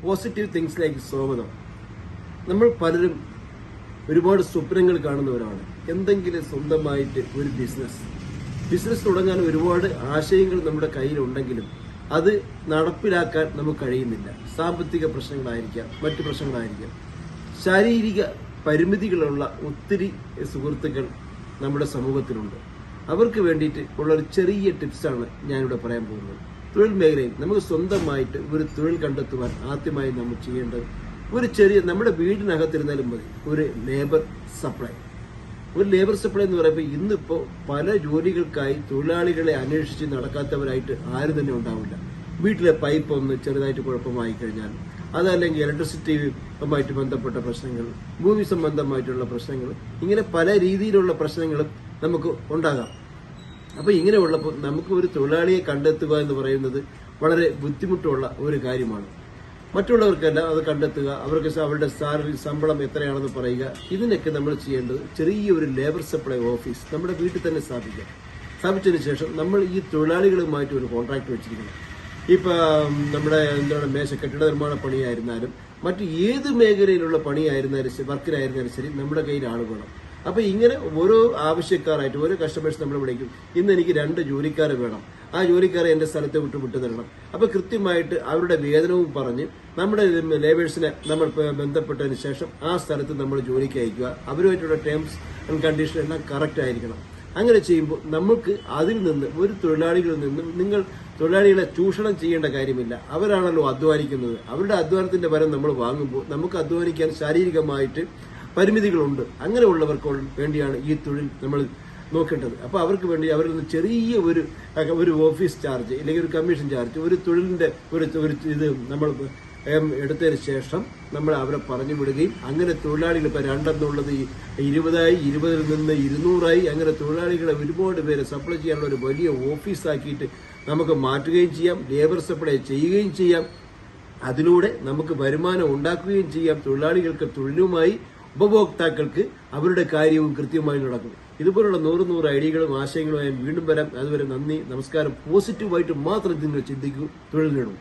Positive തിങ്സിലേക്ക് സ്വാഗതം. നമ്മൾ പലരും ഒരുപാട് സ്വപ്നങ്ങൾ കാണുന്നവരാണ്. എന്തെങ്കിലും സ്വന്തമായിട്ട് ഒരു ബിസിനസ് തുടങ്ങാൻ ഒരുപാട് ആശയങ്ങൾ നമ്മുടെ കയ്യിലുണ്ടെങ്കിലും അത് നടപ്പിലാക്കാൻ നമുക്ക് കഴിയുന്നില്ല. സാമ്പത്തിക പ്രശ്നങ്ങളായിരിക്കാം, മറ്റു പ്രശ്നങ്ങളായിരിക്കാം. ശാരീരിക പരിമിതികളുള്ള ഒത്തിരി സുഹൃത്തുക്കൾ നമ്മുടെ സമൂഹത്തിലുണ്ട്. അവർക്ക് വേണ്ടിയിട്ട് ഉള്ളൊരു ചെറിയ ടിപ്സാണ് ഞാനിവിടെ പറയാൻ പോകുന്നത്. തൊഴിൽ മേഖലയിൽ നമുക്ക് സ്വന്തമായിട്ട് ഒരു തൊഴിൽ കണ്ടെത്തുവാൻ ആദ്യമായി നമ്മൾ ചെയ്യേണ്ടത് നമ്മുടെ വീടിനകത്തിരുന്നാലും മതി ഒരു ലേബർ സപ്ലൈ. ഒരു ലേബർ സപ്ലൈ എന്ന് പറയുമ്പോൾ ഇന്നിപ്പോ പല ജോലികൾക്കായി തൊഴിലാളികളെ അന്വേഷിച്ച് നടക്കാത്തവരായിട്ട് ആരും തന്നെ ഉണ്ടാവില്ല. വീട്ടിലെ പൈപ്പ് ഒന്ന് ചെറുതായിട്ട് കുഴപ്പമായി കഴിഞ്ഞാൽ, അതല്ലെങ്കിൽ ഇലക്ട്രിസിറ്റിയുമായിട്ട് ബന്ധപ്പെട്ട പ്രശ്നങ്ങൾ, ഭൂമി സംബന്ധമായിട്ടുള്ള പ്രശ്നങ്ങൾ, ഇങ്ങനെ പല രീതിയിലുള്ള പ്രശ്നങ്ങളും നമുക്ക് ഉണ്ടാകാം. അപ്പൊ ഇങ്ങനെ ഉള്ളപ്പോൾ നമുക്ക് ഒരു തൊഴിലാളിയെ കണ്ടെത്തുക എന്ന് പറയുന്നത് വളരെ ബുദ്ധിമുട്ടുള്ള ഒരു കാര്യമാണ്. മറ്റുള്ളവർക്കല്ല അത് കണ്ടെത്തുക, അവർക്ക് അവരുടെ സാലറി ശമ്പളം എത്രയാണെന്ന് പറയുക. ഇതിനൊക്കെ നമ്മൾ ചെയ്യേണ്ടത് ചെറിയൊരു ലേബർ സപ്ലൈ ഓഫീസ് നമ്മുടെ വീട്ടിൽ തന്നെ സ്ഥാപിച്ചതിന് ശേഷം നമ്മൾ ഈ തൊഴിലാളികളുമായിട്ട് ഒരു കോൺട്രാക്ട് വെച്ചിരിക്കണം. ഇപ്പൊ നമ്മുടെ കെട്ടിട നിർമ്മാണ പണിയായിരുന്നാലും മറ്റു ഏത് മേഖലയിലുള്ള പണിയായിരുന്നാലും വർക്കിനായിരുന്നാലും ശരി, നമ്മുടെ കയ്യിൽ ആൾ വേണം. അപ്പൊ ഇങ്ങനെ ഓരോ ആവശ്യക്കാരായിട്ട് ഓരോ കസ്റ്റമേഴ്സ് നമ്മൾ വിളിക്കും. ഇന്ന് എനിക്ക് 2 ജോലിക്കാരെ വേണം, ആ ജോലിക്കാരെ എന്റെ സ്ഥലത്തെ വിട്ടു തരണം. അപ്പൊ കൃത്യമായിട്ട് അവരുടെ വേതനവും പറഞ്ഞ് നമ്മുടെ ലേബേഴ്സിനെ നമ്മൾ ബന്ധപ്പെട്ടതിന് ശേഷം ആ സ്ഥലത്ത് നമ്മൾ ജോലിക്ക് അയക്കുക. അവരുമായിട്ടുള്ള ടേംസ് ആൻഡ് കണ്ടീഷൻ എല്ലാം കറക്റ്റ് ആയിരിക്കണം. അങ്ങനെ ചെയ്യുമ്പോൾ നമുക്ക് അതിൽ നിന്ന് ഒരു തൊഴിലാളികളിൽ നിന്നും നിങ്ങൾ തൊഴിലാളികളെ ചൂഷണം ചെയ്യേണ്ട കാര്യമില്ല. അവരാണല്ലോ അധ്വാനിക്കുന്നത്. അവരുടെ അധ്വാനത്തിന്റെ പരം നമ്മൾ വാങ്ങുമ്പോൾ നമുക്ക് അധ്വാനിക്കാൻ ശാരീരികമായിട്ട് പരിമിതികളുണ്ട്. അങ്ങനെയുള്ളവർക്ക് വേണ്ടിയാണ് ഈ തൊഴിൽ നമ്മൾ നോക്കേണ്ടത്. അപ്പൊ അവർക്ക് വേണ്ടി അവരിൽ നിന്ന് ചെറിയ ഒരു ഓഫീസ് ചാർജ് അല്ലെങ്കിൽ ഒരു കമ്മീഷൻ ചാർജ്, ഒരു തൊഴിലിന്റെ ഒരു ഇത് നമ്മൾ എടുത്തതിന് ശേഷം നമ്മൾ അവരെ പറഞ്ഞു വിടുകയും അങ്ങനെ തൊഴിലാളികൾ ഇപ്പൊ 2 എന്നുള്ളത് 20ആയി, 20ൽ നിന്ന് 200ആയി, അങ്ങനെ തൊഴിലാളികളെ ഒരുപാട് പേരെ സപ്ലൈ ചെയ്യാനുള്ള ഒരു വലിയ ഓഫീസാക്കിയിട്ട് നമുക്ക് മാറ്റുകയും ചെയ്യാം. ലേബർ സപ്ലൈ ചെയ്യുകയും ചെയ്യാം. അതിലൂടെ നമുക്ക് വരുമാനം ഉണ്ടാക്കുകയും ചെയ്യാം. തൊഴിലാളികൾക്ക് തൊഴിലുമായി, ഉപഭോക്താക്കൾക്ക് അവരുടെ കാര്യവും കൃത്യമായി നടക്കും. ഇതുപോലുള്ള 100 ഐഡിയകളും ആശയങ്ങളുമായി വീണ്ടും വരാം. അതുവരെ നന്ദി, നമസ്കാരം. പോസിറ്റീവായിട്ട് മാത്രം നിങ്ങൾ ചിന്തിക്കൂ, തൊഴിൽ നേടും.